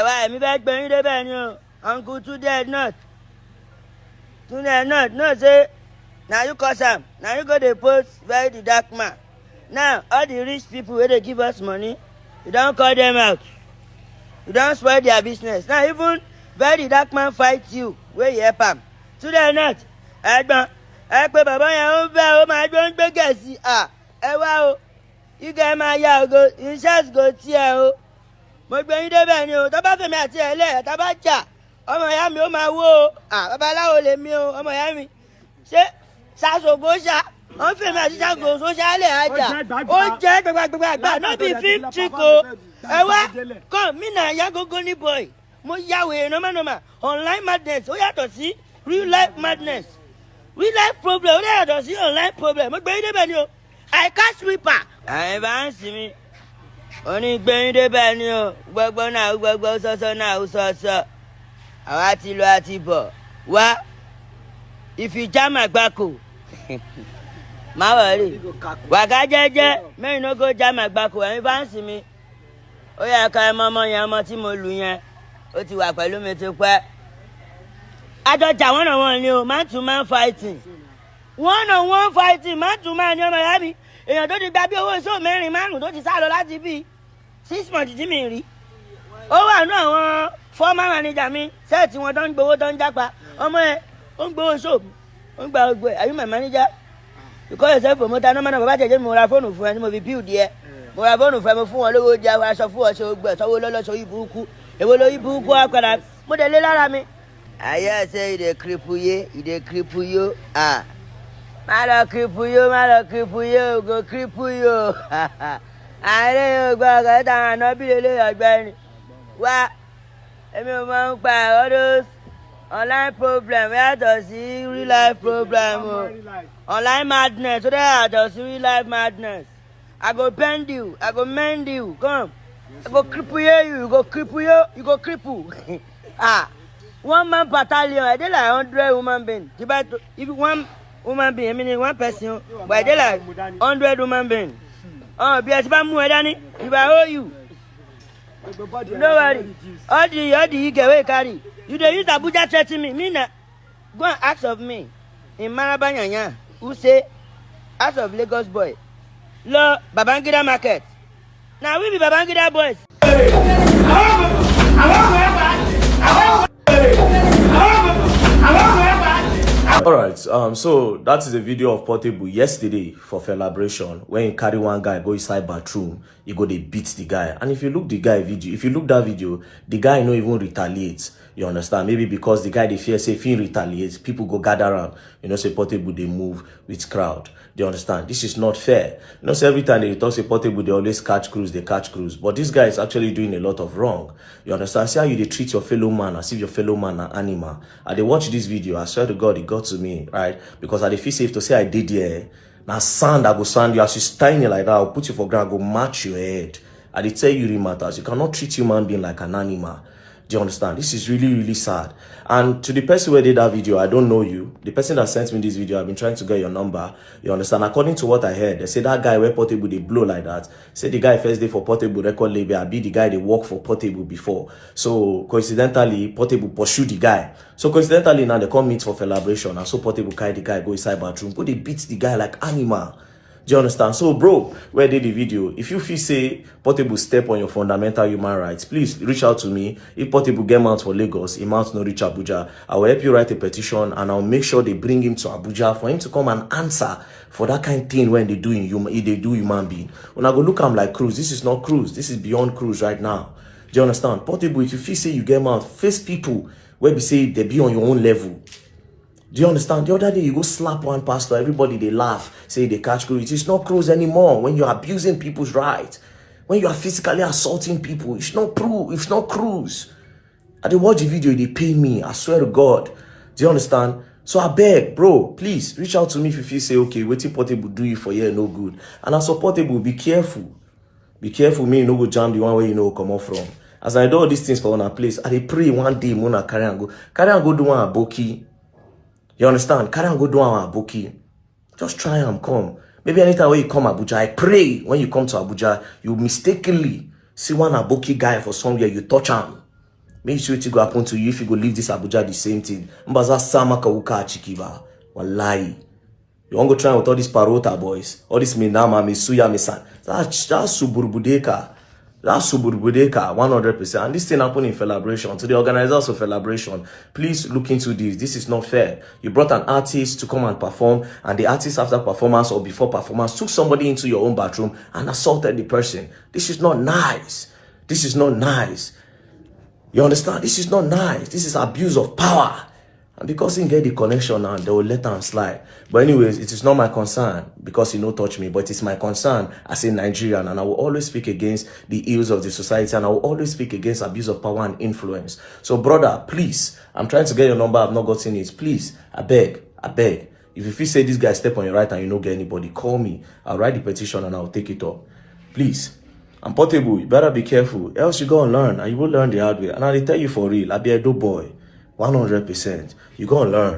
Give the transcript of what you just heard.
wá èmi fẹ́ gbẹ̀yìn débẹ̀ ni o. Uncle Tunde not. Tunde not. No say, now you cause am. Now you go dey post VeryDarkMan. Now, all the rich people where they give us money, you don't call them out. You don't spoil their business. Now, even VeryDarkMan fight you, where you help am. Tunde not. Ẹ̀gbọ́n, ẹ pé bàbá yẹn ó ń bẹ́ ó máa gbé ń gbé gẹ̀ẹ́sì. Ẹ wá o. Ige máa ya ògo, insurance go tiẹ̀ o. Mo gbé yín débẹ̀ ni o. Tó bá fèmí àti ẹ̀ lẹ̀, tá bá jà. Ọmọ ìyá mi ó máa wó o. Babaláwo lè mi o, ọmọ ìyá mi. Ṣé ṣàṣògbó ṣá? Wọ́n fèmí àti ṣàṣògbó sóṣálẹ̀ àjà. Ó jẹ́ gbàgbàgbà no be film trick o. Ẹ wá kàn mí nà ya gógó ní boy. Mo ya wèrè normal. Online madness ó yàtọ̀ sí real life madness. Real life problem ó yàtọ̀ sí online problem. Mo gbé yín débẹ̀ ni o. I catch sweeper. Àyìn bá ń sin mi. Oní gbé yín débẹ̀ ni o. Gbogbo náà gbogbo sọ́sọ́ náà sọ́sọ́. Àwa ti lọ àti bọ̀. Wá ìfìjàmà gbáko. Má wọ̀rí. Wàká jẹ́jẹ́ mẹ́rin ló kó jàmà gbáko. Ẹ̀yin fáǹsì mi. Ó yẹ ká ẹ mọ ọmọ yẹn ọmọ tí mo lù yẹn. Ó ti wà pẹ̀lú mi ti pẹ́. Àjọjà one on one ni o. Man to man fighting. One on one fighting. Man to man ni ọmọ ìyá mi. Èèyàn tó ti gba bí owó iṣẹ́ mẹ́rin márùn-ún tó ti sá lọ láti bí 6 months tí mi rí. Ó wà ní àwọn former manager mi sẹ́ẹ̀tì wọn tó ń gbowó tó ń jápa. Ọmọ ẹ ó ń gbowó ṣòòbù. Ó ń gba ogbó ẹ̀. Are you my manager? You call yourself promoter. No man bàbá jẹjẹ mo ra fóònù fún ẹ ní mo fi build ẹ. Mo ra fóònù fún ẹ mo fún wọn lówó jẹ àwọn aṣọ fún ọṣọ ogbó ẹ̀ sọ́wọ́ lọ́lọ́ṣọ́ yìí burúkú. Èwo ló yí burúkú wá padà. Mo dẹ̀ lé lára mi. Ayé ṣe ìdè kiripu yó. Má lọ kiripu yó, go kiripu yó. Àárẹ̀ yóò gbọ́ ọ̀gá táwọn ànábì lélẹ̀ ọ̀gbẹ́ni. Wá èmi ò máa ń pa all those online problem yàtọ̀ sí real life problem o. Online madness ó dẹ̀ yàtọ̀ sí real life madness. I go bend you, I go mend you, come. I go cripple you, you go cripple. One man battalion, I dey like 100 woman being. If one woman being, I mean one person, but I dey like 100 woman being. Bí ẹ ti bá mú ẹ dání, if I owe you. No worry. All the you get away carry. You dey use Abuja threaten me. Me na go and ask of me. In Marabanyanya, who say ask of Lagos boy. Lo Babangida market. Now we be Babangida boys. Alright, so that is a video of Portable yesterday for celebration when he carry one guy go inside bathroom, he go they beat the guy. And if you look that video, the guy no even retaliates. You understand? Maybe because the guy they fear say if he retaliates, people go gather around. You know, say Portable they move with crowd. Do you understand? This is not fair. You know, so every time they talk say Portable, they always catch cruise, they catch cruise. But this guy is actually doing a lot of wrong. You understand? See how you they treat your fellow man as if your fellow man are animal. I they watch this video, I swear to God, it got to me, right? Because I they feel safe to say I did here. Now sand, I go sand you as you standing like that, I'll put you for ground, I go match your head. I they tell you it matters. You cannot treat human being like an animal. Do you understand? This is really, really sad. And to the person who did that video, I don't know you. The person that sent me this video, I've been trying to get your number. You understand? According to what I heard, they say that guy where Portable, they blow like that. Say the guy first day for Portable record label, I be the guy they work for Portable before. So coincidentally, Portable pursue the guy. So coincidentally, now they come meet for celebration. And so Portable carry the guy, go inside bathroom. But they beat the guy like animal. Do you understand? So, bro, where did the video? If you feel say Portable step on your fundamental human rights, please reach out to me. If Portable get mount for Lagos, he mount no reach Abuja, I will help you write a petition and I'll make sure they bring him to Abuja for him to come and answer for that kind of thing when they do human being. When I go look, I'm like cruise. This is not cruise. This is beyond cruise right now. Do you understand? Portable, if you feel say you get mount, face people where we say they be on your own level. Do you understand? The other day, you go slap one pastor, everybody, they laugh, say they catch cruise. It's not cruise anymore. When you're abusing people's rights, when you are physically assaulting people, it's not cruise. I dey watch the video, they pay me. I swear to God. Do you understand? So I beg, bro, please, reach out to me if you feel say, okay, waiting Portable do you for here, no good. And as for Portable, be careful. Be careful, me, no go jam the one where you know come off from. As I do all these things for one place, I dey pray one day, Mona carry and go do one aboki. You understand? Carry and go do our bookie. Just try and come. Maybe anytime when you come Abuja, I pray when you come to Abuja, you mistakenly see one aboki guy for somewhere, you touch him. Make sure it go happen to you if you go leave this Abuja the same thing. Mbaza sama kauka chikiba. Wallahi. You want to go try with all these Parota boys, all this Minama, Misuya, Misan. That's Suburbudeka. That's Suburbudeka, 100%. And this thing happened in Felabration. To the organizers of Felabration, please look into this. This is not fair. You brought an artist to come and perform, and the artist after performance or before performance took somebody into your own bathroom and assaulted the person. This is not nice. This is not nice. You understand? This is not nice. This is abuse of power. And because he get the connection now, they will let him slide. But anyways, it is not my concern because he no touch me, but it's my concern as a Nigerian, and I will always speak against the ills of the society, and I will always speak against abuse of power and influence. So brother, please, I'm trying to get your number, I've not gotten it. Please, I beg. If you feel say this guy step on your right and you don't get anybody, call me. I'll write the petition and I'll take it up. Please. I'm Portable, you better be careful, else you go and learn, and you will learn the hard way. And I'll tell you for real, I'll be a dope boy. 100%. You go and learn.